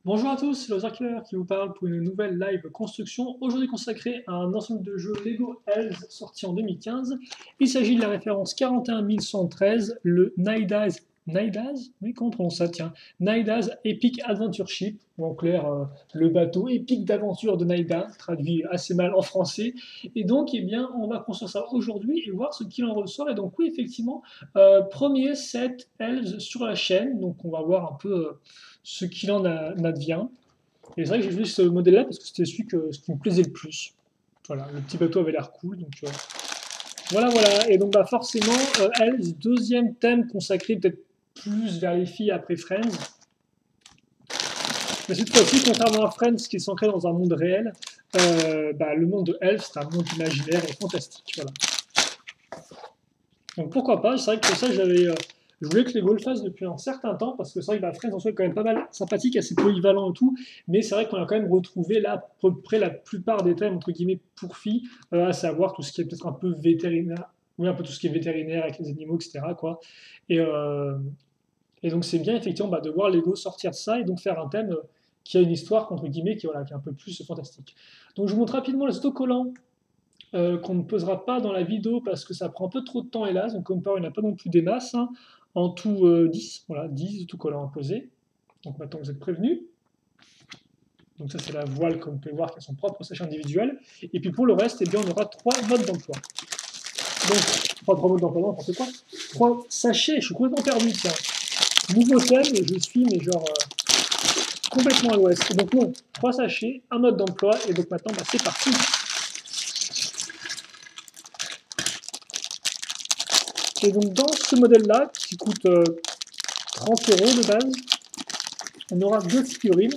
Bonjour à tous, c'est Lothar Killer qui vous parle pour une nouvelle live construction, aujourd'hui consacrée à un ensemble de jeux Lego Elves sorti en 2015. Il s'agit de la référence 41113, le Naidaz, oui, comment on prononce ça, tiens, Naidaz Epic Adventure Ship, ou en clair, le bateau épique d'aventure de Naida, traduit assez mal en français. Et donc, eh bien, on va construire ça aujourd'hui et voir ce qu'il en ressort. Et donc, oui, effectivement, premier set Elves sur la chaîne, donc on va voir un peu ce qu'il en advient. Et c'est vrai que j'ai choisi ce modèle-là parce que c'était ce qui me plaisait le plus. Voilà, le petit bateau avait l'air cool, donc voilà, voilà. Et donc bah, forcément, Elves, deuxième thème consacré peut-être plus vers les filles après Friends. Mais cette fois-ci, contrairement à Friends, qui est ancré dans un monde réel, bah, le monde de Elves, c'est un monde imaginaire et fantastique. Voilà. Donc pourquoi pas, c'est vrai que ça, je voulais que les Gaules le fassent depuis un certain temps, parce que c'est vrai que bah, Friends en soi est quand même pas mal sympathique, assez polyvalent et tout, mais c'est vrai qu'on a quand même retrouvé là à peu près la plupart des thèmes, entre guillemets, pour filles, à savoir tout ce qui est peut-être un peu vétérinaire, oui, un peu tout ce qui est vétérinaire avec les animaux, etc. Quoi. Et, euh, et donc c'est bien effectivement bah, de voir Lego sortir de ça et donc faire un thème qui a une histoire, entre guillemets, voilà, qui est un peu plus fantastique. Donc je vous montre rapidement les autocollants qu'on ne posera pas dans la vidéo parce que ça prend un peu trop de temps, hélas. Donc, comme par il n'y en a pas non plus des masses. Hein. En tout, 10, voilà, 10 tout collants à poser. Donc, maintenant, vous êtes prévenus. Donc, ça, c'est la voile, comme vous pouvez voir, qui a son propre sachet individuel. Et puis, pour le reste, eh bien, on aura 3 modes d'emploi. Donc, pas 3 modes d'emploi, n'importe quoi. 3 sachets, je suis complètement perdu, tiens. Nouveau thème, et je suis, mais genre, complètement à l'ouest. Donc, non, 3 sachets, un mode d'emploi, et donc maintenant, bah, c'est parti. Et donc dans ce modèle-là, qui coûte 30 euros de base, on aura 2 figurines.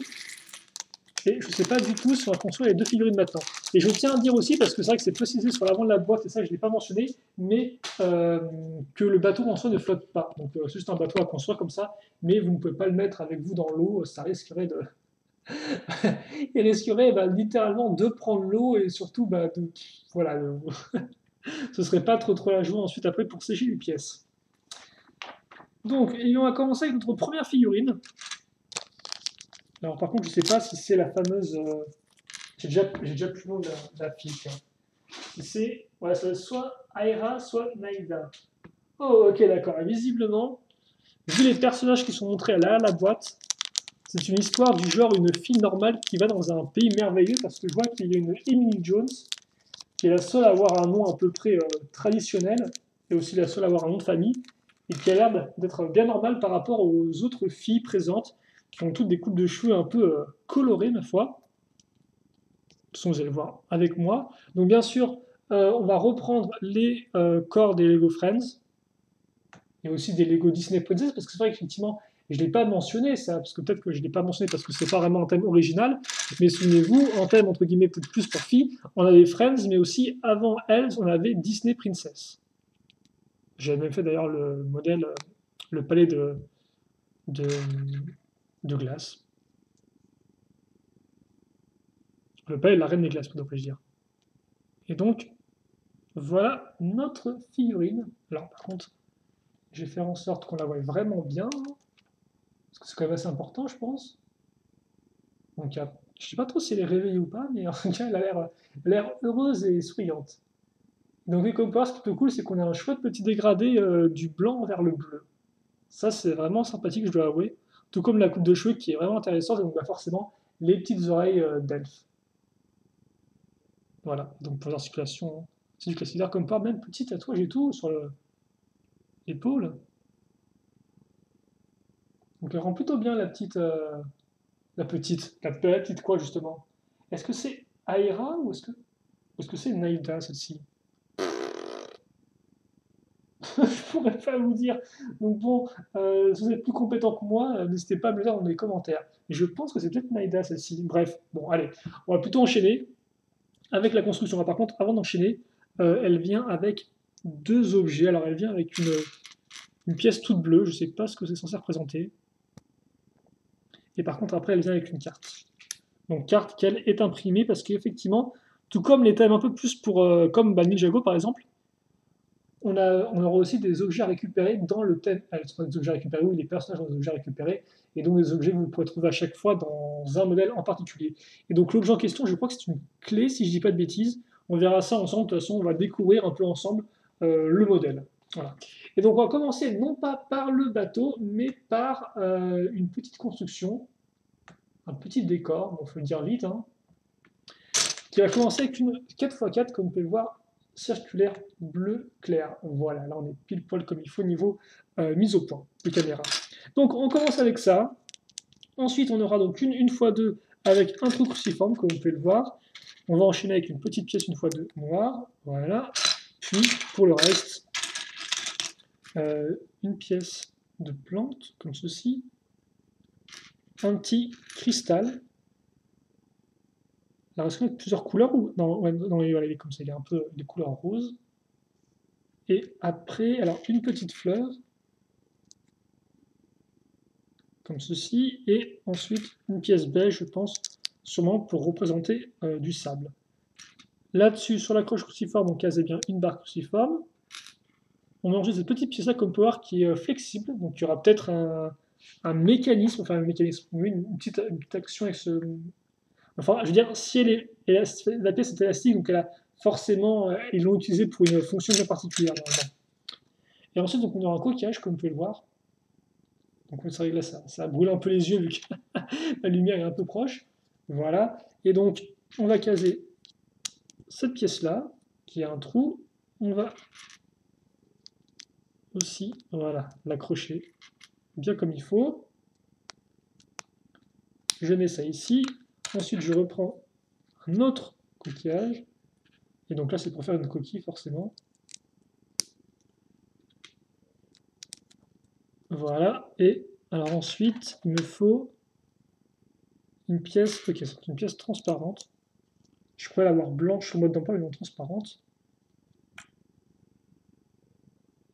Et je ne sais pas du tout si on va construire les 2 figurines maintenant. Et je tiens à dire aussi, parce que c'est vrai que c'est précisé sur l'avant de la boîte, et ça je ne l'ai pas mentionné, mais que le bateau en soi ne flotte pas. Donc c'est juste un bateau à construire comme ça, mais vous ne pouvez pas le mettre avec vous dans l'eau, ça risquerait de... Il risquerait bah, littéralement de prendre l'eau et surtout, bah, de... voilà, ce serait pas trop la joie ensuite après pour sécher les pièces. Donc, et on va commencer avec notre première figurine. Alors, par contre, je ne sais pas si c'est la fameuse. J'ai déjà plus le nom de la fille. Si c'est. Voilà, ça va être soit Aira, soit Naïda. Oh, ok, d'accord. Et visiblement, vu les personnages qui sont montrés à l'arrière de la boîte, c'est une histoire du genre une fille normale qui va dans un pays merveilleux parce que je vois qu'il y a une Emily Jones qui est la seule à avoir un nom à peu près traditionnel et aussi la seule à avoir un nom de famille et qui a l'air d'être bien normale par rapport aux autres filles présentes qui ont toutes des coupes de cheveux un peu colorées, ma foi. De toute façon, vous allez voir avec moi. Donc, bien sûr, on va reprendre les corps des Lego Friends et aussi des Lego Disney Princess parce que c'est vrai qu'effectivement, je ne l'ai pas mentionné ça, parce que peut-être que je ne l'ai pas mentionné parce que c'est pas vraiment un thème original, mais souvenez-vous, en thème entre guillemets peut-être plus pour filles, on avait Friends, mais aussi avant elles, on avait Disney Princess. J'ai même fait d'ailleurs le modèle, le palais de, de glace. Le palais de la reine des glaces, devrais-je dire. Et donc, voilà notre figurine. Alors, par contre, je vais faire en sorte qu'on la voie vraiment bien, parce que c'est quand même assez important, je pense. Donc, je ne sais pas trop si elle est réveillée ou pas, mais en tout cas, elle a l'air heureuse et souriante. Donc, quelque part, ce qui est plutôt cool, c'est qu'on a un chouette petit dégradé du blanc vers le bleu. Ça, c'est vraiment sympathique, je dois avouer. Tout comme la coupe de cheveux qui est vraiment intéressante, et donc bah, forcément, les petites oreilles d'elfe. Voilà, donc pour l'articulation, c'est du classique. Comme par même petit tatouage et tout sur l'épaule. Donc elle rend plutôt bien la petite quoi justement. Est-ce que c'est Aira ou est-ce que c'est Naïda celle-ci? Je pourrais pas vous dire. Donc bon, si vous êtes plus compétent que moi, n'hésitez pas à me le dire dans les commentaires. Et je pense que c'est peut-être Naïda celle-ci. Bref, bon allez, on va plutôt enchaîner avec la construction. Ah, par contre, avant d'enchaîner, elle vient avec 2 objets. Alors elle vient avec une pièce toute bleue, je sais pas ce que c'est censé représenter. Et par contre, après, elle vient avec une carte. Donc, carte qu'elle est imprimée parce qu'effectivement, tout comme les thèmes un peu plus pour, comme bah, Ninjago par exemple, on aura aussi des objets à récupérer dans le thème. Ce sont des objets à récupérer, oui, les personnages ont des objets à récupérer, et donc des objets que vous pourrez trouver à chaque fois dans un modèle en particulier. Et donc l'objet en question, je crois que c'est une clé, si je dis pas de bêtises. On verra ça ensemble, de toute façon, on va découvrir un peu ensemble le modèle. Voilà. Et donc on va commencer non pas par le bateau, mais par une petite construction, un petit décor, il faut le dire vite, hein, qui va commencer avec une 4x4, comme vous pouvez le voir, circulaire bleu clair. Voilà, là on est pile poil comme il faut niveau mise au point de caméra. Donc on commence avec ça. Ensuite on aura donc une 1x2 avec un trou cruciforme, comme vous pouvez le voir. On va enchaîner avec une petite pièce 1x2 noire. Voilà. Puis pour le reste, une pièce de plante, comme ceci. Un petit cristal. Alors, est-ce qu'on a plusieurs couleurs ou... Non, ouais, non, voilà, il est comme ça, il est un peu des couleurs roses. Et après, alors une petite fleur, comme ceci, et ensuite une pièce beige, je pense, sûrement pour représenter du sable. Là-dessus, sur la croche cruciforme, on casait bien une barre cruciforme. On a ensuite cette petite pièce-là comme power qui est flexible, donc il y aura peut-être un mécanisme, enfin un mécanisme, oui, une petite action avec ce... Enfin, je veux dire, si la pièce est élastique, donc elle a forcément, ils l'ont utilisée pour une fonction bien particulière, normalement. Et ensuite, donc, on aura un coquillage, comme vous pouvez le voir. Donc c'est vrai que là, ça brûle un peu les yeux vu que la lumière est un peu proche. Voilà. Et donc, on va caser cette pièce-là, qui a un trou. On va aussi, voilà, l'accrocher bien comme il faut. Je mets ça ici. Ensuite, je reprends un autre coquillage. Et donc là, c'est pour faire une coquille, forcément. Voilà. Et alors ensuite, il me faut une pièce, ok, c'est une pièce transparente. Je pourrais l'avoir blanche au mode d'emploi, mais non transparente.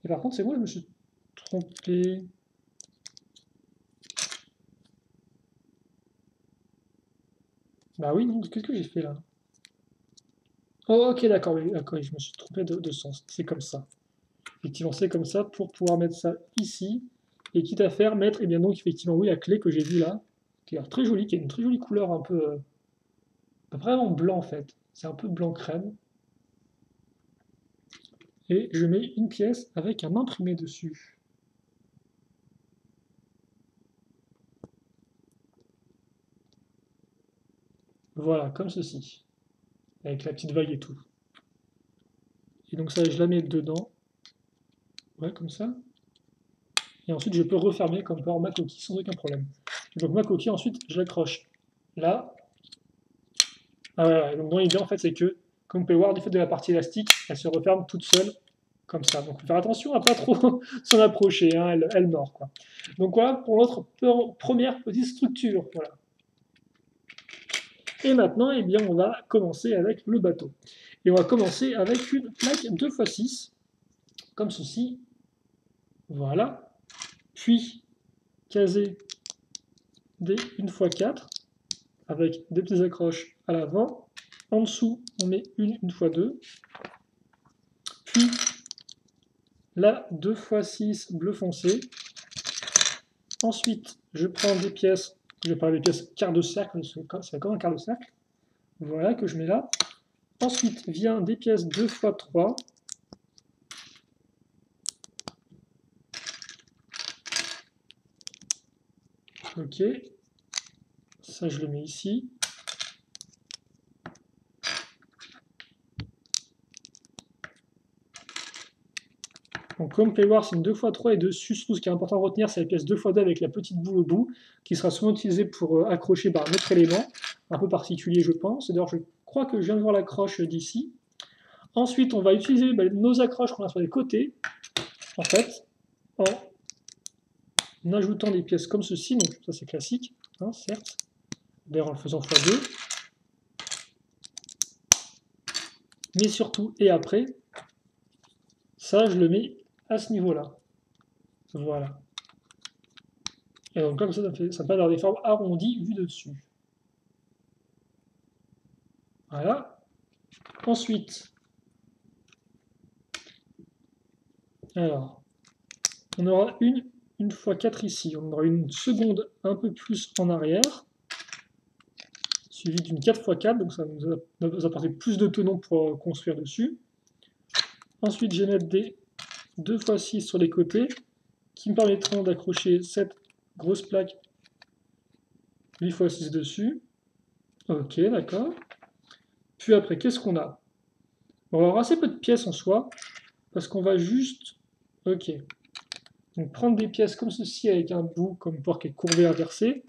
Et par contre, c'est moi, je me suis trompé. Bah oui, non, qu'est-ce que j'ai fait là? Oh, ok, d'accord, oui, d'accord, je me suis trompé de sens. C'est comme ça. Effectivement, c'est comme ça pour pouvoir mettre ça ici. Et quitte à faire mettre, et bien donc, effectivement, oui, la clé que j'ai vue là, qui a l'air très jolie, qui a une très jolie couleur un peu. Pas vraiment blanc en fait. C'est un peu blanc crème. Et je mets une pièce avec un imprimé dessus. Voilà, comme ceci. Avec la petite vague et tout. Et donc ça, je la mets dedans. Ouais, comme ça. Et ensuite, je peux refermer comme par ma coquille sans aucun problème. Et donc ma coquille, ensuite, je l'accroche là. Ah ouais, ouais. Donc dans l'idée, en fait, c'est que, comme vous pouvez voir, du fait de la partie élastique, elle se referme toute seule, comme ça. Donc, faut faire attention à pas trop s'en approcher, hein, elle mord, quoi. Donc voilà pour notre première petite structure. Voilà. Et maintenant, eh bien, on va commencer avec le bateau. Et on va commencer avec une plaque 2x6, comme ceci. Voilà. Puis, caser des 1x4, avec des petites accroches à l'avant. En dessous, on met une 1x2. Puis, la 2x6 bleu foncé. Ensuite, je prends des pièces, je vais parler des pièces quart de cercle, c'est comme un quart de cercle. Voilà, que je mets là. Ensuite, vient des pièces 2x3. Ok. Ça, je le mets ici. Donc, comme vous pouvez voir, c'est une 2x3 et dessus, surtout ce qui est important à retenir, c'est la pièce 2x2 avec la petite boule au bout, qui sera souvent utilisée pour accrocher un autre élément, un peu particulier, je pense. D'ailleurs, je crois que je viens de voir l'accroche d'ici. Ensuite, on va utiliser nos accroches qu'on a sur les côtés, en fait, en ajoutant des pièces comme ceci. Donc, ça, c'est classique, hein, certes. D'ailleurs, en le faisant x2. Mais surtout, et après, ça, je le mets à ce niveau-là. Voilà. Et donc comme ça me permet d'avoir des formes arrondies vues de dessus. Voilà. Ensuite, Alors, on aura une fois 4 ici. On aura une seconde un peu plus en arrière, suivie d'une 4 x 4, donc ça va nous apporter plus de tenons pour construire dessus. Ensuite, je vais mettre des 2 x 6 sur les côtés, qui me permettront d'accrocher cette grosse plaque 8 x 6 dessus. Ok, d'accord. Puis après, qu'est-ce qu'on a? On va avoir assez peu de pièces en soi, parce qu'on va juste... Ok. Donc prendre des pièces comme ceci avec un bout comme porc qui est courbé inversé,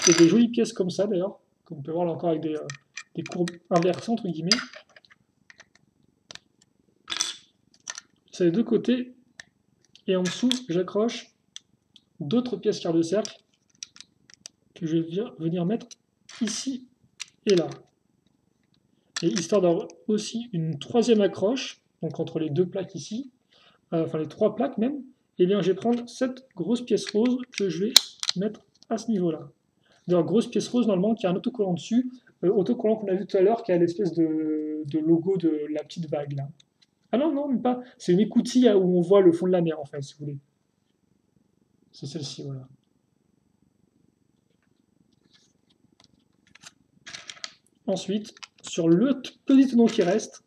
et des jolies pièces comme ça d'ailleurs, comme on peut voir là encore avec des courbes inversées entre guillemets. C'est les deux côtés, et en dessous j'accroche d'autres pièces quart de cercle que je vais venir mettre ici et là. Et histoire d'avoir aussi une troisième accroche, donc entre les deux plaques ici, enfin les trois plaques même, et bien je vais prendre cette grosse pièce rose que je vais mettre à ce niveau-là. D'ailleurs, grosse pièce rose normalement qui a un autocollant dessus, autocollant qu'on a vu tout à l'heure qui a l'espèce de logo de la petite vague là. Ah non, non, même pas. C'est une écoutille où on voit le fond de la mer en fait, si vous voulez. C'est celle-ci, voilà. Ensuite, sur le petit tenon qui reste,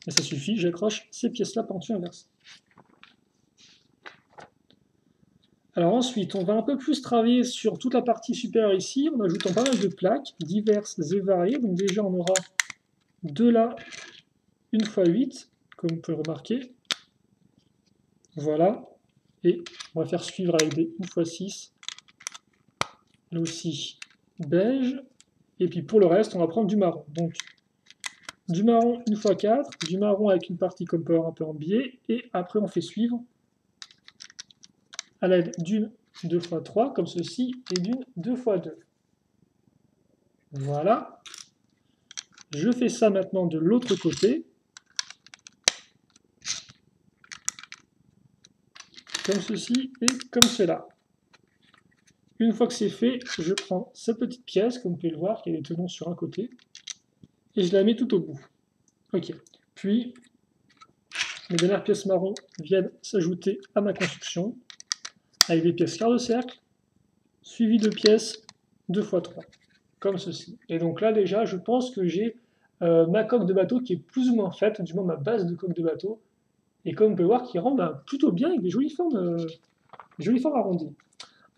et ça suffit, j'accroche ces pièces-là par dessus inverse. Alors ensuite, on va un peu plus travailler sur toute la partie supérieure ici, en ajoutant pas mal de plaques diverses et variées. Donc déjà, on aura deux là, une fois 8, comme vous pouvez remarquer. Voilà. Et on va faire suivre avec des 1 x 6. Là aussi, beige. Et puis pour le reste, on va prendre du marron. Donc, du marron 1 x 4, du marron avec une partie comme un peu en biais, et après on fait suivre à l'aide d'une 2 x 3, comme ceci, et d'une 2 x 2. Voilà. Je fais ça maintenant de l'autre côté. Comme ceci et comme cela. Une fois que c'est fait, je prends cette petite pièce, comme vous pouvez le voir, qui a des tenons sur un côté, et je la mets tout au bout. Ok. Puis, les dernières pièces marron viennent s'ajouter à ma construction, avec des pièces quart de cercle, suivies de pièces 2 x 3, comme ceci. Et donc là, déjà, je pense que j'ai ma coque de bateau qui est plus ou moins faite, du moins ma base de coque de bateau, et comme on peut voir, qui rend plutôt bien avec des jolies formes arrondies.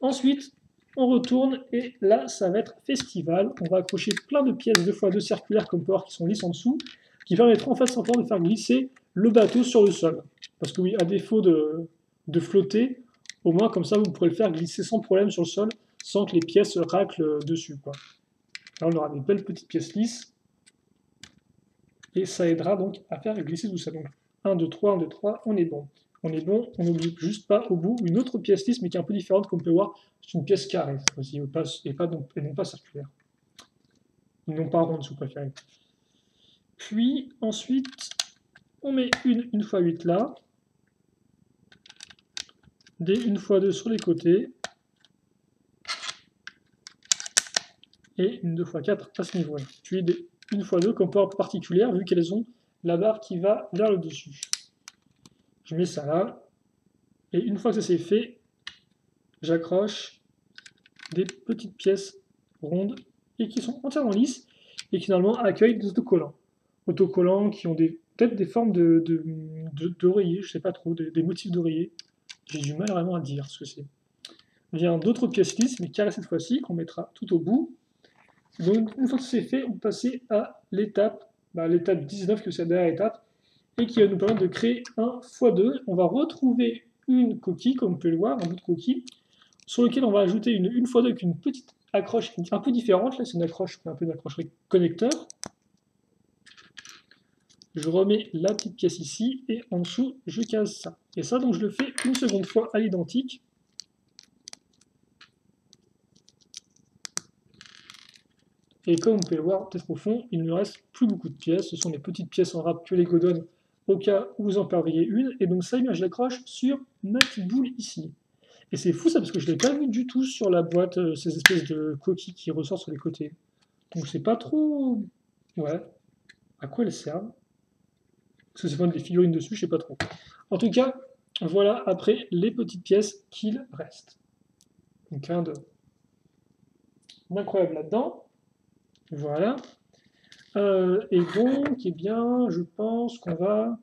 Ensuite, on retourne et là, ça va être festival. On va accrocher plein de pièces 2x2 circulaires comme peur qui sont lisses en dessous, qui permettront en fait simplement de faire glisser le bateau sur le sol. Parce que oui, à défaut de flotter, au moins comme ça, vous pourrez le faire glisser sans problème sur le sol, sans que les pièces raclent dessus, quoi. Là, on aura des belles petites pièces lisses, et ça aidera donc à faire glisser tout ça. Donc 1, 2, 3, 1, 2, 3, on est bon. On est bon, on n'oublie juste pas au bout une autre pièce lisse, mais qui est un peu différente, comme on peut voir, c'est une pièce carrée, cette fois-ci, et non pas circulaire. Ils n'ont pas ronde, si vous préférez. Puis, ensuite, on met une 1 x 8 là, des 1 x 2 sur les côtés, et une 2 x 4 à ce niveau-là. Puis des 1 x 2 comme porte particulière, vu qu'elles ont la barre qui va vers le dessus. Je mets ça là, et une fois que ça c'est fait, j'accroche des petites pièces rondes et qui sont entièrement lisses et qui normalement accueillent des autocollants. Autocollants qui ont peut-être des formes d'oreiller, je sais pas trop, des motifs d'oreiller. J'ai du mal vraiment à dire ce que c'est. Il y a d'autres pièces lisses, mais carrées cette fois-ci, qu'on mettra tout au bout. Donc une fois que c'est fait, on peut passer à l'étape 19, que c'est la dernière étape, et qui va nous permettre de créer un x2. On va retrouver une coquille, comme vous pouvez le voir, un bout de coquille, sur lequel on va ajouter une x2 avec une petite accroche un peu différente. Là, c'est une accroche, un peu une accroche connecteur. Je remets la petite pièce ici, et en dessous, je case ça. Et ça, donc, je le fais une seconde fois à l'identique. Et comme vous pouvez le voir, peut-être au fond, il ne me reste plus beaucoup de pièces. Ce sont les petites pièces en râpe que Lego donne au cas où vous en perdriez une. Et donc ça, je l'accroche sur ma petite boule ici. Et c'est fou ça, parce que je ne l'ai pas vu du tout sur la boîte, ces espèces de coquilles qui ressortent sur les côtés. Donc je sais pas trop... Ouais. À quoi elles servent? Parce que c'est pas des figurines dessus, je sais pas trop. En tout cas, Voilà après les petites pièces qu'il reste. Donc un de incroyable là-dedans. Voilà. Et donc, eh bien, je pense qu'on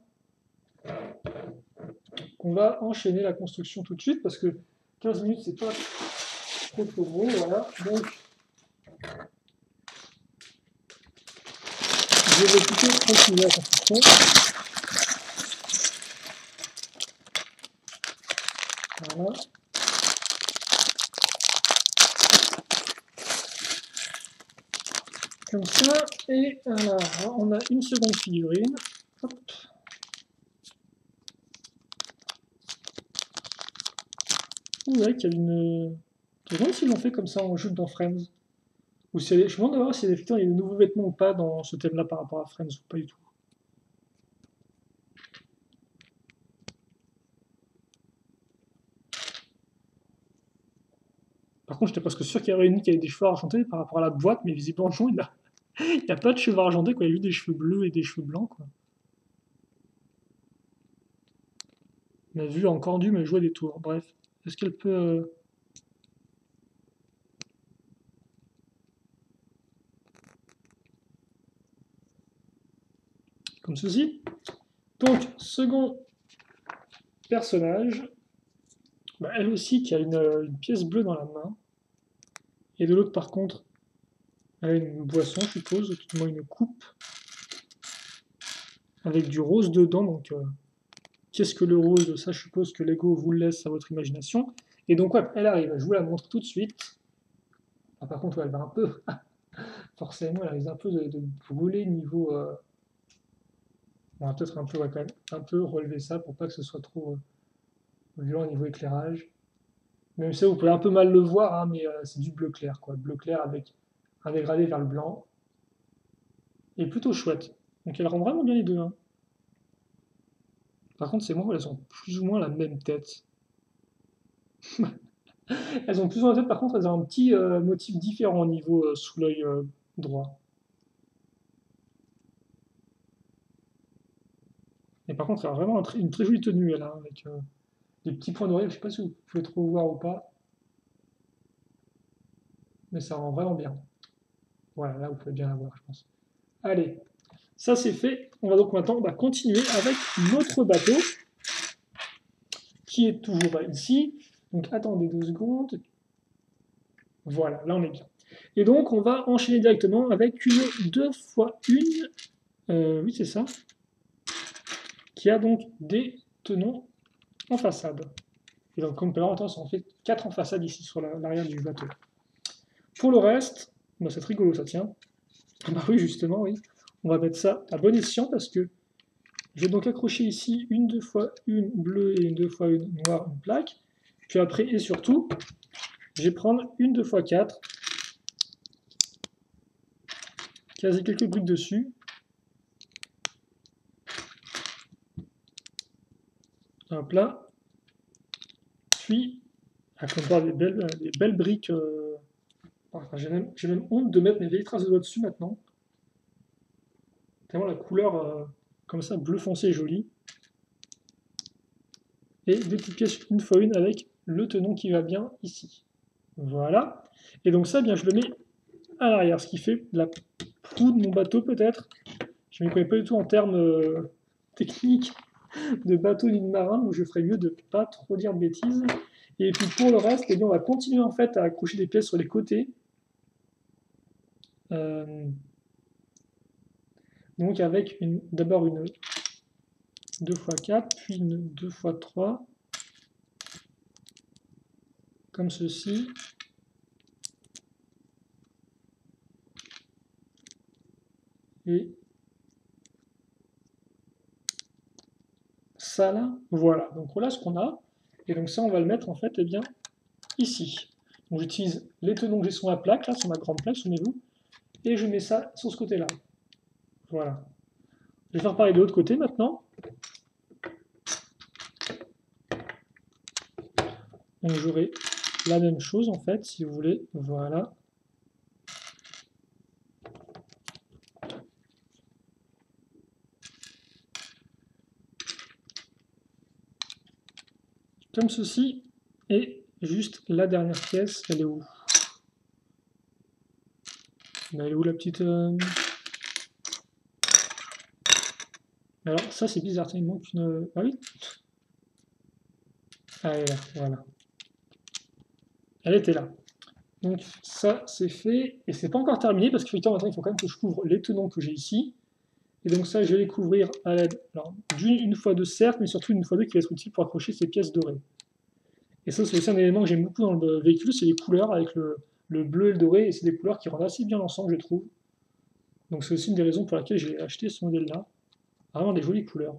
va enchaîner la construction tout de suite parce que 15 minutes, c'est pas trop gros. Voilà. Donc, je vais plutôt continuer la construction. Voilà. Comme ça. Et alors, on a une seconde figurine. Hop. Ouais, qu'il y a une. Je me demande s'ils l'ont fait comme ça en jeu dans Friends. Ou si je me demande d'avoir si effectivement il y a de nouveaux vêtements ou pas dans ce thème-là par rapport à Friends ou pas du tout. Par contre, j'étais presque sûr qu'il y avait une qui avait des cheveux argentés par rapport à la boîte, mais visiblement non, il a pas de cheveux argentés, quoi. Il y a juste des cheveux bleus et des cheveux blancs, quoi. On a vu encore dû me jouer des tours. Bref, est-ce qu'elle peut. Comme ceci. Donc, second personnage, bah, elle aussi qui a une pièce bleue dans la main. Et de l'autre, par contre, elle a une boisson, je suppose, tout au moins une coupe, avec du rose dedans. Donc, qu'est-ce que le rose? Ça, je suppose que Lego vous le laisse à votre imagination. Et donc, ouais, elle arrive. Je vous la montre tout de suite. Ah, par contre, ouais, elle va un peu. Forcément, elle risque un peu de brûler niveau. On va peut-être un peu, ouais, quand même, un peu relever ça pour pas que ce soit trop violent au niveau éclairage. Même si vous pouvez un peu mal le voir, hein, mais c'est du bleu clair, quoi. Bleu clair avec un dégradé vers le blanc. Et plutôt chouette. Donc elle rend vraiment bien les deux, hein. Par contre, ces membres, elles ont plus ou moins la même tête. Elles ont plus ou moins la tête, par contre, elles ont un petit motif différent au niveau sous l'œil droit. Et par contre, elle a vraiment une très jolie tenue, elle, hein, avec des petits points dorés. Je sais pas si vous pouvez trop voir ou pas, mais ça rend vraiment bien. Voilà, là, vous pouvez bien la voir, je pense. Allez, ça c'est fait. On va donc maintenant continuer avec notre bateau, qui est toujours ici. Donc attendez 2 secondes. Voilà, là on est bien. Et donc on va enchaîner directement avec une 2x1. Oui, c'est ça. Qui a donc des tenons en façade. Et donc comme on peut voir, on fait 4 en façade ici sur l'arrière du bateau. Pour le reste, bah, c'est rigolo ça tient. Ah bah oui, justement, oui. On va mettre ça à bon escient parce que je vais donc accrocher ici une 2x1 bleue et une 2x1 noire, une plaque. Puis après et surtout, je vais prendre une 2x4, caser quelques briques dessus. Hop là. Puis, à comparer des belles briques. Enfin, j'ai même honte de mettre mes vieilles traces de doigts dessus maintenant. Tellement la couleur comme ça, bleu foncé est jolie. Et des petites pièces une fois une avec le tenon qui va bien ici. Voilà. Et donc ça, bien, je le mets à l'arrière, ce qui fait la proue de mon bateau peut-être. Je ne m'y connais pas du tout en termes techniques de bateau ni de marin, donc je ferais mieux de ne pas trop dire de bêtises. Et puis pour le reste, eh bien, on va continuer en fait à accrocher des pièces sur les côtés. Donc avec d'abord une 2x4, puis une 2x3, comme ceci. Et ça là, voilà. Donc voilà ce qu'on a. Et donc ça, on va le mettre en fait eh bien, ici. Donc j'utilise les tenons que j'ai sur ma plaque, là, sur ma grande plaque, souvenez-vous, et je mets ça sur ce côté-là. Voilà. Je vais faire pareil de l'autre côté maintenant. Donc j'aurai la même chose en fait, si vous voulez. Voilà. comme ceci. Et juste la dernière pièce, elle est où? Elle est où la petite... Alors ça c'est bizarre, il manque une... Ah oui. Ah, elle est là, voilà. Elle était là. Donc ça c'est fait, et c'est pas encore terminé, parce qu'effectivement maintenant il faut quand même que je couvre les tenons que j'ai ici. Et donc ça je vais les couvrir à l'aide d'une fois deux certes, mais surtout une fois deux qui va être utile pour accrocher ces pièces dorées. Et ça c'est aussi un élément que j'aime beaucoup dans le véhicule, c'est les couleurs avec le bleu et le doré, et c'est des couleurs qui rendent assez bien l'ensemble je trouve. Donc c'est aussi une des raisons pour laquelle j'ai acheté ce modèle-là. Vraiment des jolies couleurs.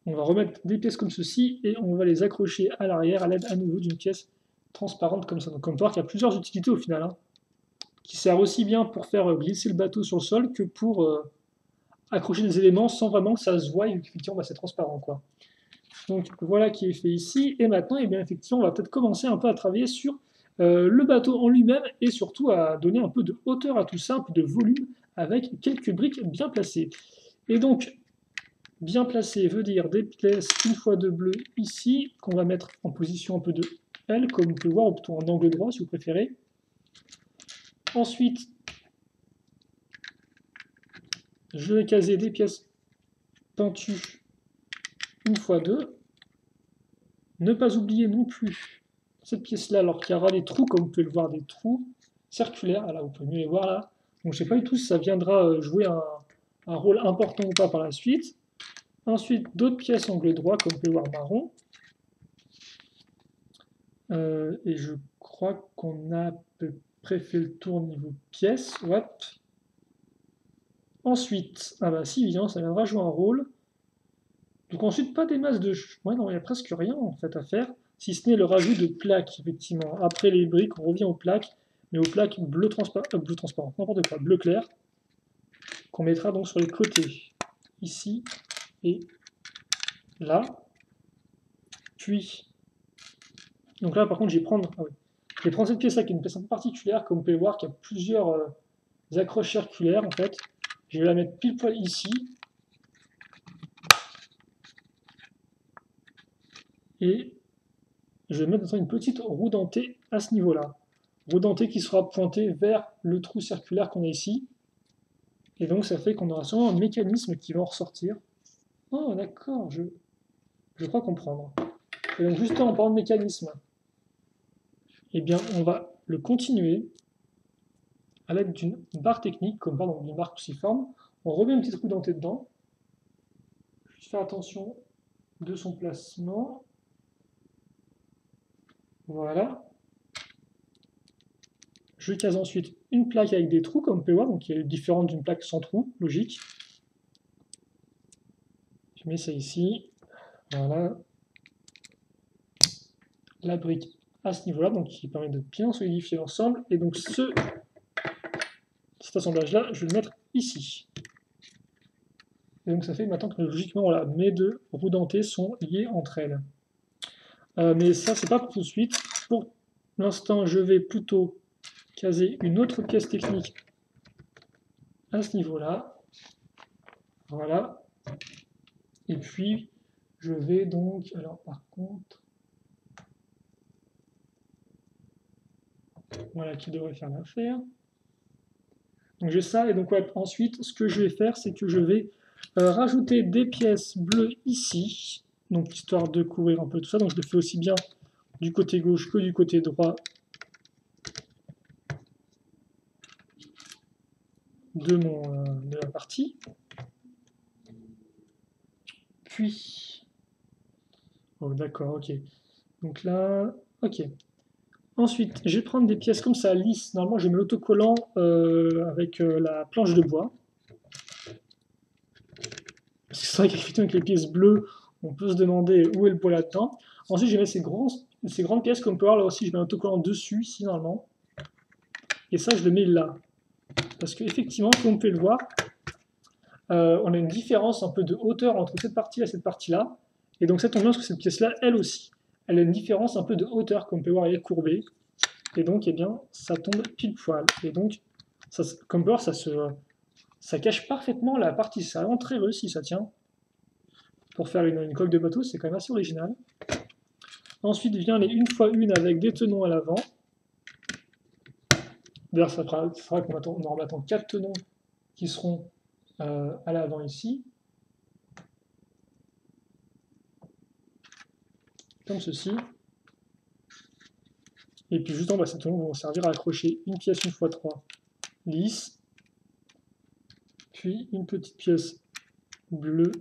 On va remettre des pièces comme ceci et on va les accrocher à l'arrière à l'aide à nouveau d'une pièce transparente comme ça. Donc comme voir qu'il y a plusieurs utilités au final, hein, qui sert aussi bien pour faire glisser le bateau sur le sol que pour accrocher des éléments sans vraiment que ça se voie et qu'effectivement bah, c'est transparent, quoi. Donc voilà qui est fait ici. Et maintenant, eh bien, effectivement, on va peut-être commencer un peu à travailler sur le bateau en lui-même et surtout à donner un peu de hauteur à tout ça, un peu de volume avec quelques briques bien placées. Et donc, bien placé veut dire des pièces une fois de bleu ici, qu'on va mettre en position un peu de L, comme vous pouvez voir, ou plutôt en angle droit si vous préférez. Ensuite, je vais caser des pièces pentues une fois deux. Ne pas oublier non plus cette pièce-là, alors qu'il y aura des trous, comme vous pouvez le voir, des trous circulaires. Là, vous pouvez mieux les voir là. Donc je ne sais pas du tout si ça viendra jouer un rôle important ou pas par la suite. Ensuite, d'autres pièces angle droit, comme vous pouvez voir, marron. Et je crois qu'on a à peu près fait le tour niveau pièces. Ouais. Ensuite, ah bah si, évidemment, ça viendra jouer un rôle. Donc ensuite, pas des masses de... Ouais, non, il n'y a presque rien en fait à faire, si ce n'est le rajout de plaques, effectivement. Après les briques, on revient aux plaques, mais aux plaques bleu transparent, n'importe quoi, bleu clair, qu'on mettra donc sur les côtés, ici et là. Puis, donc là par contre, je vais prendre, je vais prendre cette pièce-là qui est une pièce un peu particulière, comme vous pouvez voir, qu'il y a plusieurs accroches circulaires en fait. Je vais la mettre pile poil ici. Et je vais mettre une petite roue dentée à ce niveau-là. Roue dentée qui sera pointée vers le trou circulaire qu'on a ici. Et donc ça fait qu'on aura sûrement un mécanisme qui va en ressortir. Oh d'accord, je crois comprendre. Et donc justement en parlant de mécanisme, eh bien on va le continuer à l'aide d'une barre technique, comme par d'une barre cruciforme. On remet une petite roue dentée dedans. Juste faire attention de son placement. Voilà. Je case ensuite une plaque avec des trous, comme vous pouvez voir, donc qui est différente d'une plaque sans trou, logique. Je mets ça ici. Voilà. La brique à ce niveau-là, donc qui permet de bien solidifier l'ensemble. Et donc cet assemblage-là, je vais le mettre ici. Et donc ça fait maintenant que logiquement, voilà, mes deux roues dentées sont liées entre elles. Mais ça, c'est pas pour tout de suite. Pour l'instant, je vais plutôt caser une autre pièce technique à ce niveau-là. Voilà. Et puis, je vais donc... Alors, par contre... Voilà, qui devrait faire l'affaire. Donc j'ai ça, et donc ouais, ensuite, ce que je vais faire, c'est que je vais rajouter des pièces bleues ici, donc histoire de couvrir un peu tout ça. Donc je le fais aussi bien du côté gauche que du côté droit de la partie. Puis, oh d'accord, ok. Donc là, ok. Ensuite, je vais prendre des pièces comme ça, lisses. Normalement, je mets l'autocollant avec la planche de bois. Parce que c'est vrai qu'effectivement, avec les pièces bleues, on peut se demander où est le bois là-dedans. Ensuite, je vais mettre ces grandes pièces, comme on peut voir là aussi, je mets un autocollant dessus, ici, normalement. Et ça, je le mets là. Parce qu'effectivement, comme on peut le voir, on a une différence un peu de hauteur entre cette partie-là et cette partie-là. Et donc, ça tombe bien parce que cette pièce-là, elle aussi, elle a une différence un peu de hauteur, comme on peut voir, elle est courbée. Et donc, eh bien, ça tombe pile poil. Et donc, ça, comme on peut voir, ça cache parfaitement la partie. C'est vraiment très réussi, ça tient. pour faire une coque de bateau, c'est quand même assez original. Ensuite vient les 1x1 avec des tenons à l'avant. D'ailleurs, ça fera qu'on aura maintenant 4 tenons qui seront à l'avant ici. Comme ceci. Et puis juste en bas, ces tenons vont servir à accrocher une pièce 1x3 lisse, puis une petite pièce bleue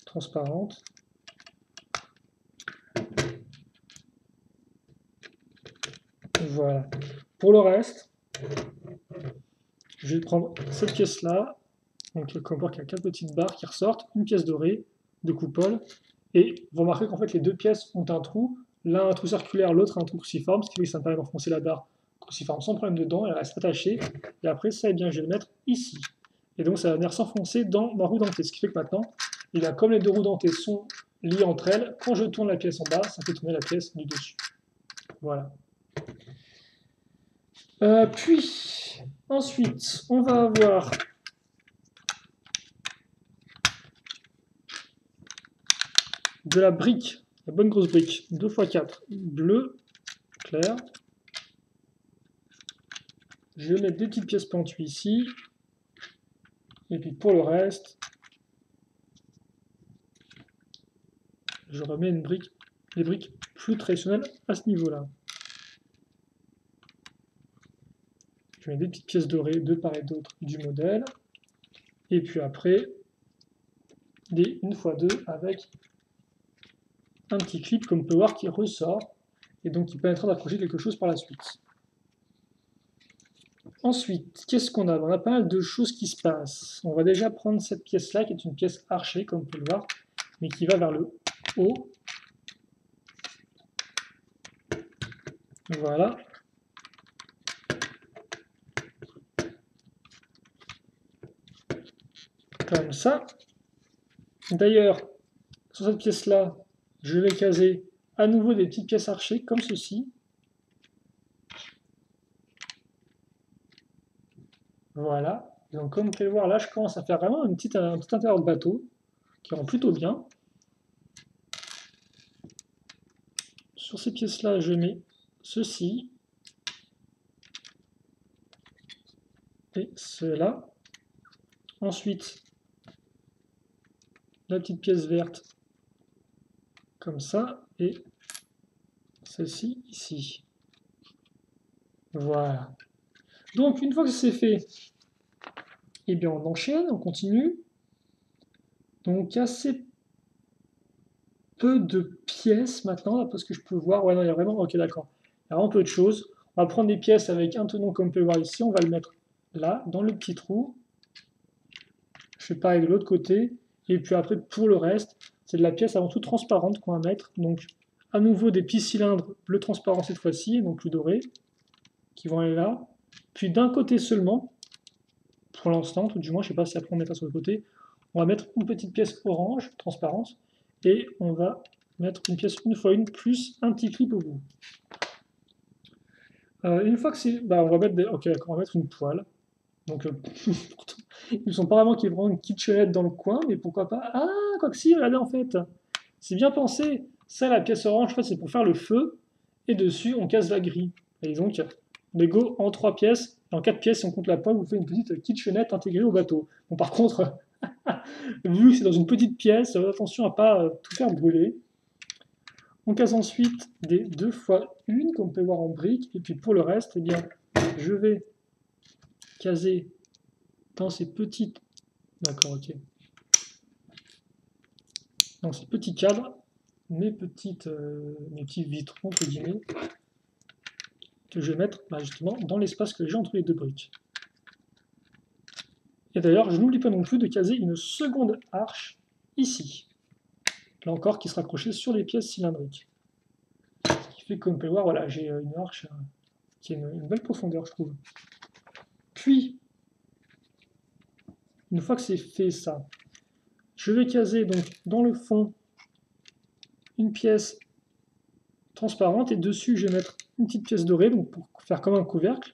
transparente. Voilà. Pour le reste, je vais prendre cette pièce-là, donc comme voir qu'il y a 4 petites barres qui ressortent, une pièce dorée de coupole, et vous remarquez qu'en fait les deux pièces ont un trou, l'un un trou circulaire, l'autre un trou cruciforme, ce qui fait que ça me permet d'enfoncer la barre cruciforme sans problème dedans, elle reste attachée, et après ça, eh bien, je vais le mettre ici. Et donc ça va venir s'enfoncer dans ma roue dentée, ce qui fait que maintenant, eh bien, comme les deux roues dentées sont liées entre elles, quand je tourne la pièce en bas, ça fait tourner la pièce du dessus. Voilà. Puis, ensuite, on va avoir de la brique, la bonne grosse brique, 2x4, bleu, clair. Je vais mettre des petites pièces pointues ici. Et puis pour le reste, je remets des briques plus traditionnelles à ce niveau-là. Je mets des petites pièces dorées de part et d'autre du modèle. Et puis après, des 1x2 avec un petit clip, comme on peut voir, qui ressort. Et donc qui permettra d'accrocher quelque chose par la suite. Ensuite, qu'est-ce qu'on a? On a pas mal de choses qui se passent. On va déjà prendre cette pièce-là, qui est une pièce archée, comme on peut le voir, mais qui va vers le haut. Voilà. Comme ça. D'ailleurs, sur cette pièce-là, je vais caser à nouveau des petites pièces archées, comme ceci. Voilà. Donc comme vous pouvez le voir, là, je commence à faire vraiment un petit intérieur de bateau, qui rend plutôt bien. Sur ces pièces-là, je mets ceci. Et cela. Ensuite, la petite pièce verte, comme ça, et celle-ci ici. Voilà. Donc, une fois que c'est fait, eh bien, on enchaîne, on continue. Donc, assez peu de pièces maintenant, là, parce que je peux voir. Ouais, non, il y a vraiment. Ok, d'accord. Il y a vraiment peu de choses. On va prendre des pièces avec un tenon, comme on peut le voir ici. On va le mettre là, dans le petit trou. Je fais pareil de l'autre côté. Et puis après, pour le reste, c'est de la pièce avant tout transparente qu'on va mettre. Donc, à nouveau, des petits cylindres bleu transparent cette fois-ci, donc plus dorés, qui vont aller là. Puis d'un côté seulement, pour l'instant, tout du moins, je ne sais pas si après on mettra sur le côté, on va mettre une petite pièce orange, transparente, et on va mettre une pièce 1x1 plus un petit clip au bout. Une fois que c'est... Bah, on va mettre ok, d'accord, on va mettre une poêle. Donc, ils ne sont pas vraiment qui prennent une kitchenette dans le coin, mais pourquoi pas. Ah, quoi que si, regardez en fait. C'est bien pensé. Ça, la pièce orange, en fait, c'est pour faire le feu. Et dessus, on casse la grille. Et donc, Lego en 3 pièces. En 4 pièces, si on compte la poêle, vous faites une petite kitchenette intégrée au bateau. Bon, par contre, vu que c'est dans une petite pièce, attention à ne pas tout faire brûler. On casse ensuite des 2x1, comme on peut voir en briques. Et puis pour le reste, eh bien, je vais caser dans ces petites... D'accord, ok. Dans ces petits cadres, mes petits vitrons, entre guillemets, que je vais mettre justement dans l'espace que j'ai entre les deux briques. Et d'ailleurs, je n'oublie pas non plus de caser une seconde arche ici. Là encore, qui sera accrochée sur les pièces cylindriques. Ce qui fait que, comme on peut le voir, voilà, j'ai une arche qui a une belle profondeur, je trouve. Puis, une fois que c'est fait ça, je vais caser donc dans le fond une pièce transparente et dessus je vais mettre une petite pièce dorée donc pour faire comme un couvercle.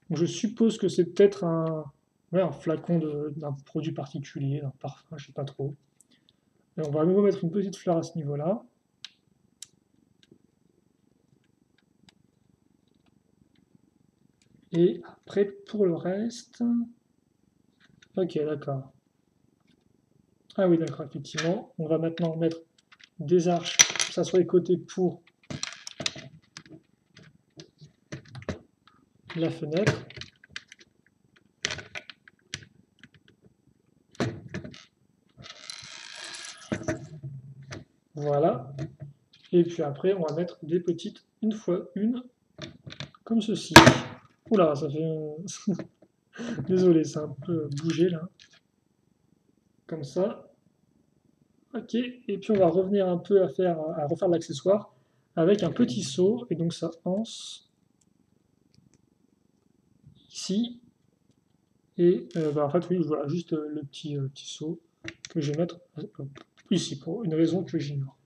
Donc, je suppose que c'est peut-être un flacon d'un produit particulier, d'un parfum, je sais pas trop. Et on va à nouveau mettre une petite fleur à ce niveau-là. Et après, pour le reste... Ok, d'accord. Ah oui, d'accord, effectivement. On va maintenant mettre des arches, ça sur les côtés pour la fenêtre. Voilà. Et puis après, on va mettre des petites, une fois une, comme ceci. Oula, ça fait... Désolé, ça a un peu bougé là. Comme ça. Ok, et puis on va revenir un peu à refaire l'accessoire avec un petit seau, et donc ça anse ici. Et en fait, oui, voilà, juste le petit seau que je vais mettre ici, pour une raison que j'ignore.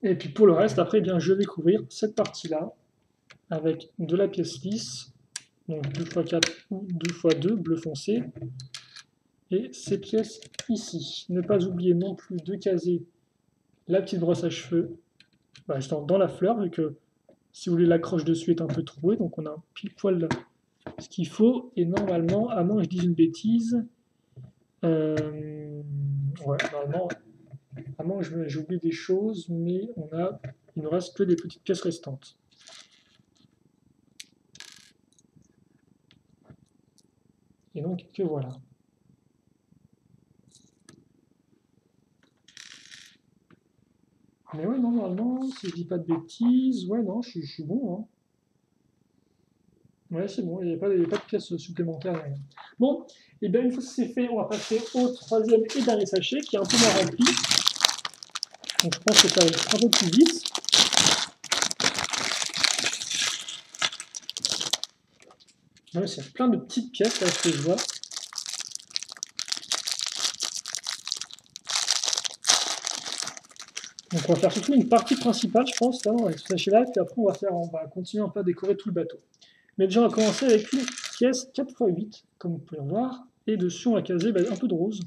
Et puis pour le reste, après, eh bien, je vais couvrir cette partie-là avec de la pièce lisse, donc 2x4 ou 2x2, bleu foncé, et ces pièces ici. Ne pas oublier non plus de caser la petite brosse à cheveux dans la fleur, vu que si vous voulez l'accroche dessus est un peu trouée, donc on a pile poil ce qu'il faut, et normalement, à moins que je dise une bêtise, ouais, normalement, à moins que j'oublie des choses, mais il ne reste que des petites pièces restantes. Et donc, que voilà. Mais ouais, non, normalement, si je dis pas de bêtises, ouais, non, je suis bon, hein. Ouais, c'est bon, il n'y a pas de pièces supplémentaires. Rien. Bon, et bien une fois que c'est fait, on va passer au troisième et dernier sachet qui est un peu moins rempli. Donc je pense que ça va être un peu plus vite. Ouais, c'est plein de petites pièces là, ce que je vois. Donc on va faire surtout une partie principale, je pense, là, avec ce sachet-là, puis après on va continuer un peu à décorer tout le bateau. Mais déjà, on va commencer avec une pièce 4x8, comme vous pouvez le voir, et dessus on va caser un peu de rose,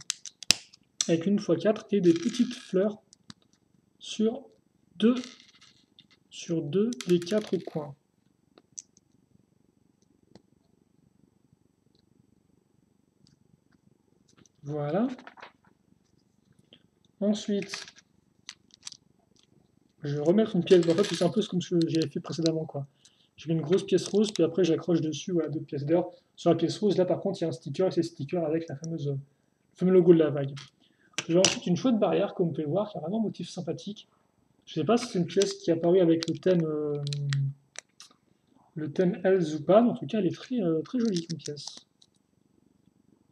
avec une x4 et des petites fleurs sur deux des 4 coins. Voilà. Ensuite, je vais remettre une pièce. En fait, c'est un peu comme ce que j'avais fait précédemment, quoi. Je mets une grosse pièce rose, puis après j'accroche dessus voilà, 2 pièces d'or. Sur la pièce rose, là par contre, il y a un sticker, et c'est le sticker avec le fameux logo de la vague. J'ai ensuite une chouette barrière, comme vous pouvez le voir, qui a vraiment un motif sympathique. Je ne sais pas si c'est une pièce qui est apparue avec le thème Elves ou pas, mais en tout cas, elle est très jolie comme pièce.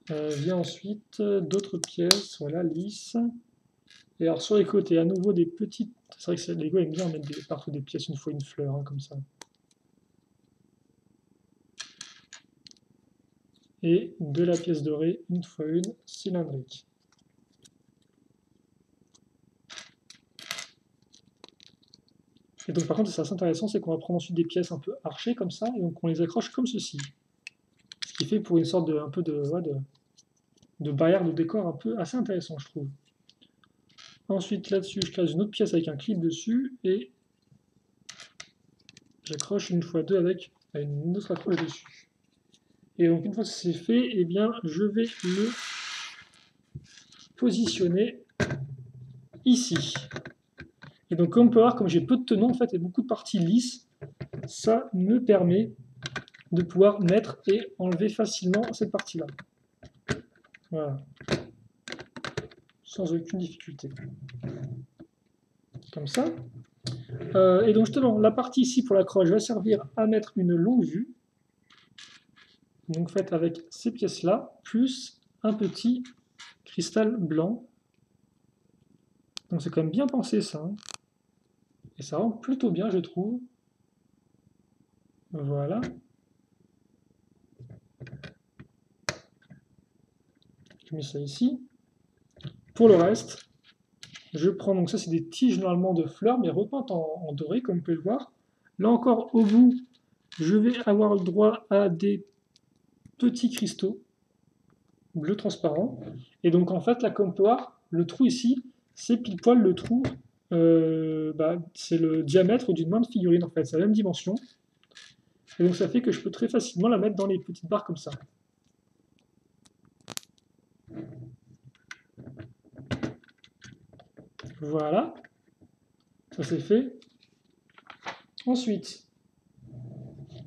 Vient ensuite d'autres pièces, voilà, lisses. Et alors sur les côtés, à nouveau des petites. C'est vrai que Lego aime bien mettre partout des pièces une fois une fleur, hein, comme ça. Et de la pièce dorée, une fois une, cylindrique. Et donc par contre, c'est assez intéressant, c'est qu'on va prendre ensuite des pièces un peu archées comme ça, et donc on les accroche comme ceci. Ce qui fait pour une sorte de barrière de décor un peu assez intéressant, je trouve. Ensuite, là-dessus, je case une autre pièce avec un clip dessus, et j'accroche une fois deux avec une autre accroche dessus. Et donc une fois que c'est fait, eh bien, je vais le positionner ici. Et donc comme on peut voir, comme j'ai peu de tenons en fait et beaucoup de parties lisses, ça me permet de pouvoir mettre et enlever facilement cette partie-là. Voilà. Sans aucune difficulté. Comme ça. Et donc justement, la partie ici pour l'accroche va servir à mettre une longue vue. Donc faite avec ces pièces-là, plus un petit cristal blanc. Donc c'est quand même bien pensé ça. Hein. Et ça rend plutôt bien, je trouve. Voilà. Je mets ça ici. Pour le reste, je prends, donc ça c'est des tiges normalement de fleurs, mais repeintes en doré, comme vous pouvez le voir. Là encore, au bout, je vais avoir le droit à des petits cristaux. bleu transparent. Et donc en fait, là, comme peut voir, le trou ici, c'est pile poil le trou, c'est le diamètre d'une main de figurine en fait, c'est la même dimension. Et donc ça fait que je peux très facilement la mettre dans les petites barres comme ça. Voilà, ça c'est fait. Ensuite,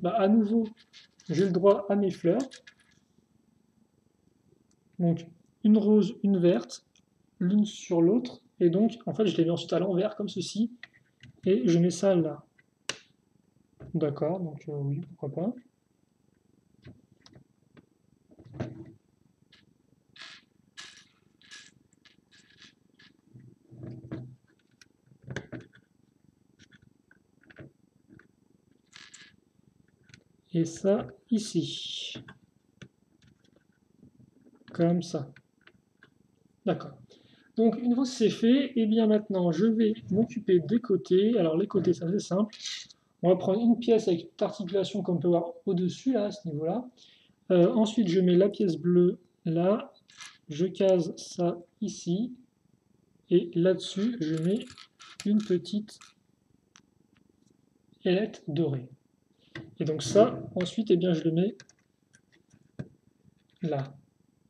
à nouveau, j'ai le droit à mes fleurs. Donc une rose, une verte, l'une sur l'autre. Et donc, en fait, je les mets ensuite à l'envers, comme ceci. Et je mets ça là. D'accord, donc oui, pourquoi pas. Et ça ici. Comme ça. D'accord. Donc, une fois que c'est fait, et bien maintenant, je vais m'occuper des côtés. Alors, les côtés, c'est assez simple. On va prendre une pièce avec une articulation qu'on peut voir au-dessus, là, à ce niveau-là. Ensuite, je mets la pièce bleue là. Je case ça ici. Et là-dessus, je mets une petite ailette dorée. Et donc ça, ensuite, eh bien, je le mets là.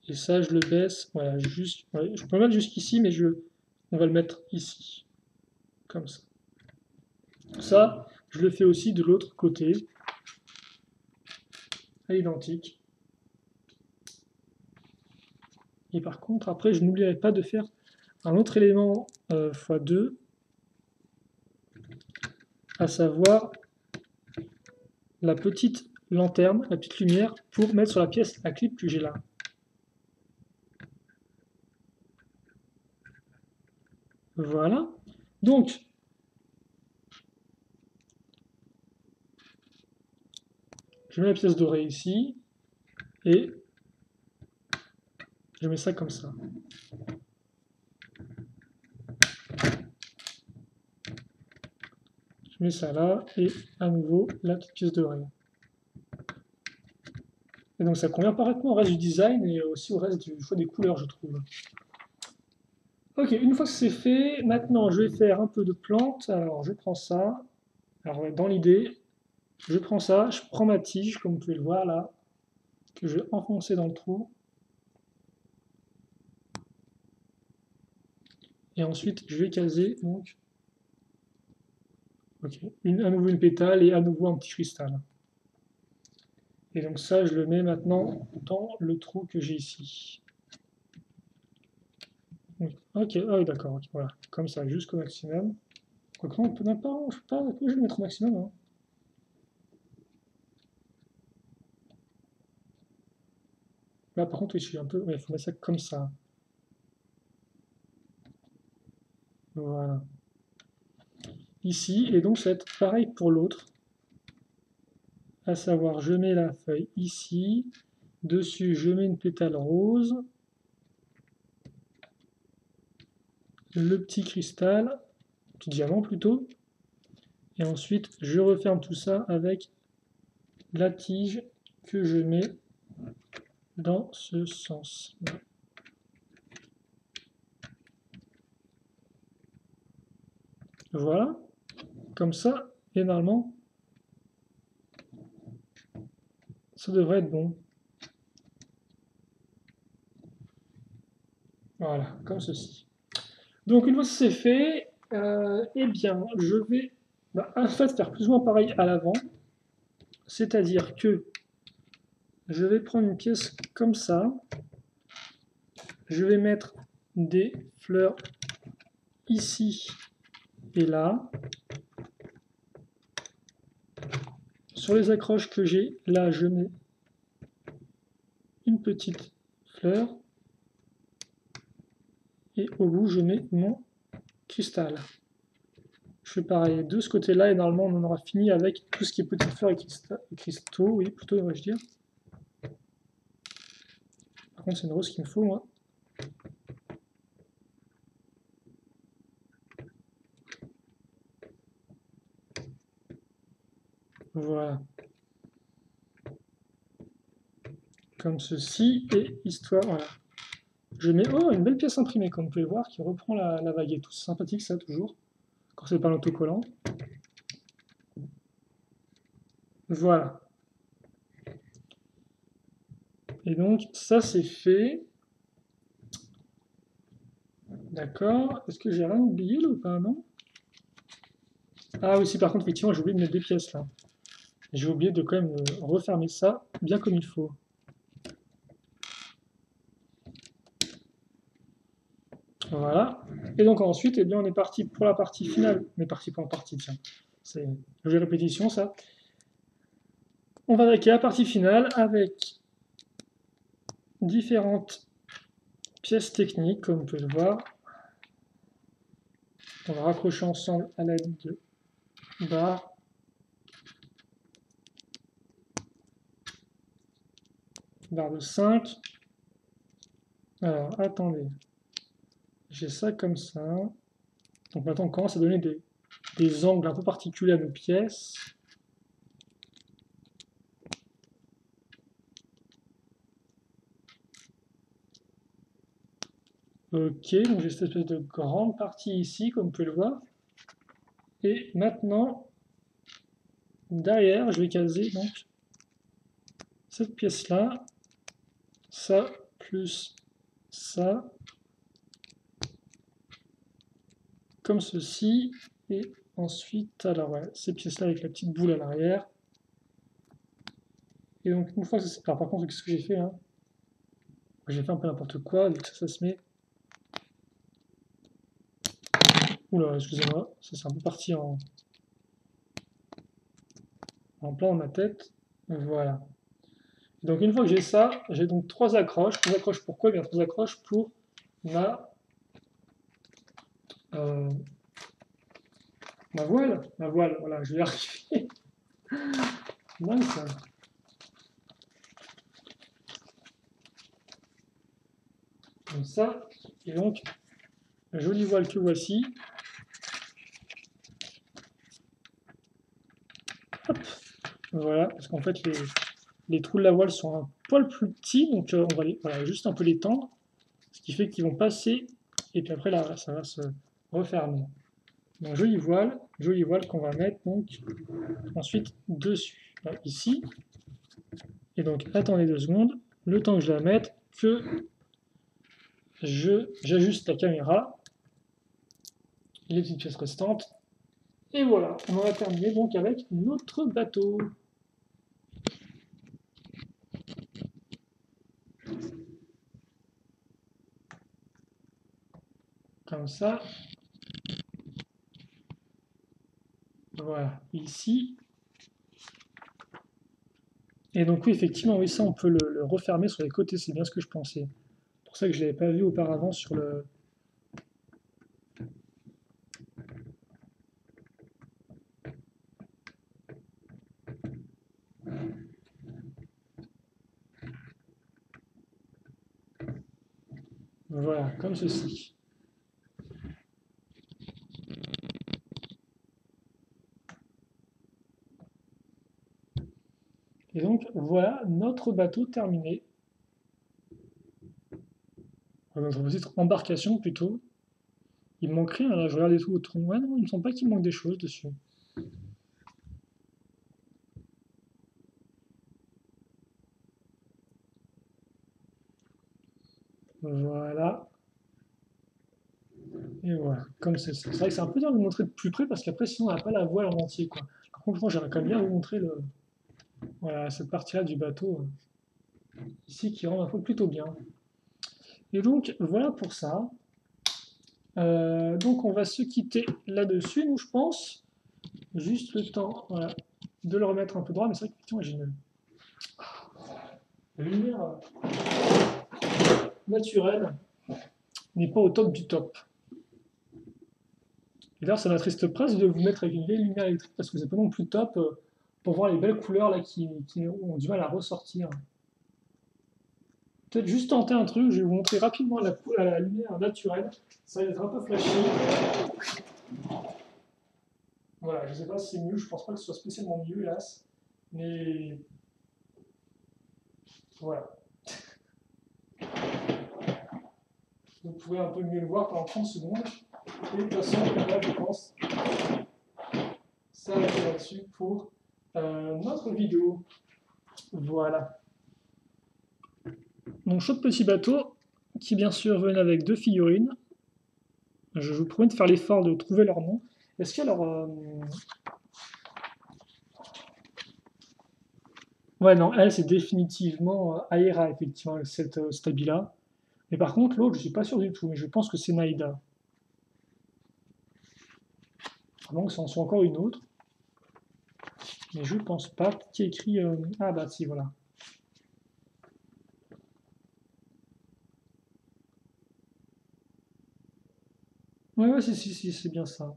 Et ça, je le baisse. Voilà, juste. Ouais, je peux le mettre jusqu'ici, mais on va le mettre ici. Comme ça. Ça, je le fais aussi de l'autre côté. À l'identique. Et par contre, après, je n'oublierai pas de faire un autre élément x2, à savoir la petite lanterne, la petite lumière, pour mettre sur la pièce à clip que j'ai là. Voilà. Donc, je mets la pièce dorée ici, et je mets ça comme ça. Je mets ça là, et à nouveau, la petite pièce dorée. Et donc ça convient parfaitement au reste du design, et aussi au reste du choix des couleurs, je trouve. Ok, une fois que c'est fait, maintenant je vais faire un peu de plantes. Alors je prends ça. Alors ouais, dans l'idée, je prends ça, je prends ma tige, comme vous pouvez le voir là, que je vais enfoncer dans le trou. Et ensuite, je vais caser donc à nouveau une pétale et à nouveau un petit cristal. Et donc ça, je le mets maintenant dans le trou que j'ai ici. Ok, ah oui, d'accord, voilà, comme ça, jusqu'au maximum. Quoique non, on peut même pas, je peux pas, je vais le mettre au maximum. Hein. Là, par contre, oui, je suis un peu, il faut mettre ça comme ça. Voilà. Ici, et donc ça va être pareil pour l'autre. À savoir, je mets la feuille ici, dessus, je mets une pétale rose, le petit cristal, petit diamant plutôt, et ensuite je referme tout ça avec la tige que je mets dans ce sens. Voilà, comme ça, et normalement, ça devrait être bon. Voilà, comme ceci. Donc une fois que c'est fait, eh bien, je vais en fait faire plus ou moins pareil à l'avant, c'est-à-dire que je vais prendre une pièce comme ça, je vais mettre des fleurs ici et là. Sur les accroches que j'ai, là, je mets une petite fleur et au bout, je mets mon cristal. Je fais pareil de ce côté-là et normalement, on en aura fini avec tout ce qui est petites fleurs et cristaux, oui, plutôt, devrais-je dire. Par contre, c'est une rose qu'il me faut, moi. Voilà. comme ceci, et histoire, voilà. Je mets, oh, une belle pièce imprimée, comme vous pouvez le voir, qui reprend la baguette. C'est sympathique ça, toujours, quand c'est pas l'autocollant. Voilà. Et donc, ça c'est fait. D'accord. Est-ce que j'ai rien oublié là ou pas, non? Ah oui, si, par contre, effectivement, j'ai oublié de mettre des pièces là. J'ai oublié de quand même refermer ça bien comme il faut. Voilà. Et donc ensuite, eh bien, on est parti pour la partie finale. On est parti pour la partie, tiens. C'est le jeu de répétition, ça. On va attaquer la partie finale avec différentes pièces techniques, comme vous pouvez le voir. On va raccrocher ensemble à l'aide de barres. Barre de 5. Alors, attendez. J'ai ça comme ça. Donc maintenant, on commence à donner des angles un peu particuliers à nos pièces. Ok, donc j'ai cette espèce de grande partie ici, comme vous pouvez le voir. Et maintenant, derrière, je vais caser donc cette pièce-là, ça, plus ça, comme ceci, et ensuite, alors ouais, ces pièces-là avec la petite boule à l'arrière. Et donc, une fois que c'est... Alors par contre, qu'est-ce que j'ai fait, hein? J'ai fait un peu n'importe quoi, donc ça se met... Oula, excusez-moi, ça c'est un peu parti en plein dans ma tête. Voilà. Donc une fois que j'ai ça, j'ai donc 3 accroches. 3 accroches pourquoi? Bien 3 accroches pour ma, euh, ma voile. Ma voile, voilà, je vais y arriver. Mince. Comme ça. Et donc, la jolie voile que voici. Hop. Voilà, parce qu'en fait les trous de la voile sont un poil plus petits, donc on va voilà, juste un peu les tendre, ce qui fait qu'ils vont passer, et puis après là, ça va se refermer. Donc jolie voile qu'on va mettre donc ensuite dessus, là, ici. Et donc attendez 2 secondes, le temps que je la mette, que j'ajuste la caméra, les petites pièces restantes, et voilà, on en a terminé donc avec notre bateau. Comme ça. Voilà, ici. Et donc oui, effectivement, oui, ça on peut le refermer sur les côtés, c'est bien ce que je pensais. C'est pour ça que je ne l'avais pas vu auparavant sur le... Voilà, comme ceci. Et donc voilà notre bateau terminé. Notre petite embarcation plutôt. Il me manque rien, là, je regarde et tout autour. Ouais, non, il me semble pas qu'il manque des choses dessus. Voilà. Et voilà, comme c'est ça. C'est vrai que c'est un peu dur de vous montrer de plus près parce qu'après, sinon, on n'a pas la voile en entier, quoi. Par contre, moi, j'aimerais quand même bien vous montrer voilà, cette partie-là du bateau, ici, qui rend un peu plutôt bien. Et donc, voilà pour ça. Donc, on va se quitter là-dessus, nous, je pense. Juste le temps, voilà, de le remettre un peu droit. Mais c'est vrai qu'effectivement, j'ai une lumière naturelle n'est pas au top du top. Et d'ailleurs, ça m'attriste presque de vous mettre avec une vieille lumière électrique parce que c'est pas non plus top pour voir les belles couleurs là qui ont du mal à ressortir. Peut-être juste tenter un truc, je vais vous montrer rapidement la lumière naturelle. Ça va être un peu flashy. Voilà, je sais pas si c'est mieux, je pense pas que ce soit spécialement mieux, hélas. Mais voilà. Vous pourrez un peu mieux le voir pendant 30 secondes. Et de toute façon, là, je pense s'arrêter là-dessus pour notre vidéo. Voilà. Donc, Chaud de Petit Bateau, qui bien sûr venait avec 2 figurines. Je vous promets de faire l'effort de trouver leur nom. Est-ce qu'il y a leur... Ouais, non, elle, c'est définitivement Aira, effectivement, avec cette Stabila. Mais par contre, l'autre, je suis pas sûr du tout, mais je pense que c'est Naïda. Avant que ça en soit encore une autre. Mais je pense pas. Qui a écrit... Ah bah si, voilà. Ouais, ouais, si, c'est bien ça.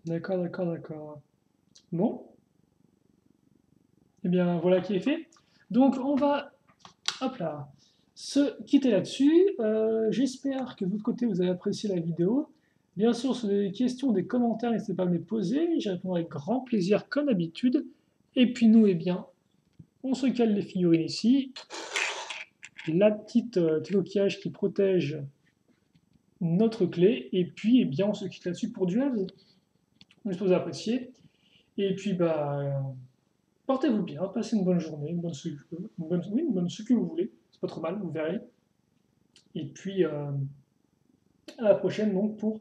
D'accord, d'accord, d'accord. Bon, eh bien voilà qui est fait. Donc on va, hop là, se quitter là-dessus. J'espère que de votre côté vous avez apprécié la vidéo. Bien sûr, si vous avez des questions, des commentaires, n'hésitez pas à me les poser. J'y répondrai avec grand plaisir comme d'habitude. Et puis nous, eh bien, on se cale les figurines ici. La petite petit coquillage qui protège notre clé. Et puis, eh bien, on se quitte là-dessus pour Duels. J'espère que vous avez apprécié. Et puis, portez-vous bien, passez une bonne journée, oui, une bonne ce que vous voulez, c'est pas trop mal, vous verrez. Et puis à la prochaine donc pour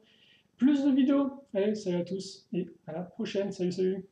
plus de vidéos. Allez, salut à tous et à la prochaine, salut, salut.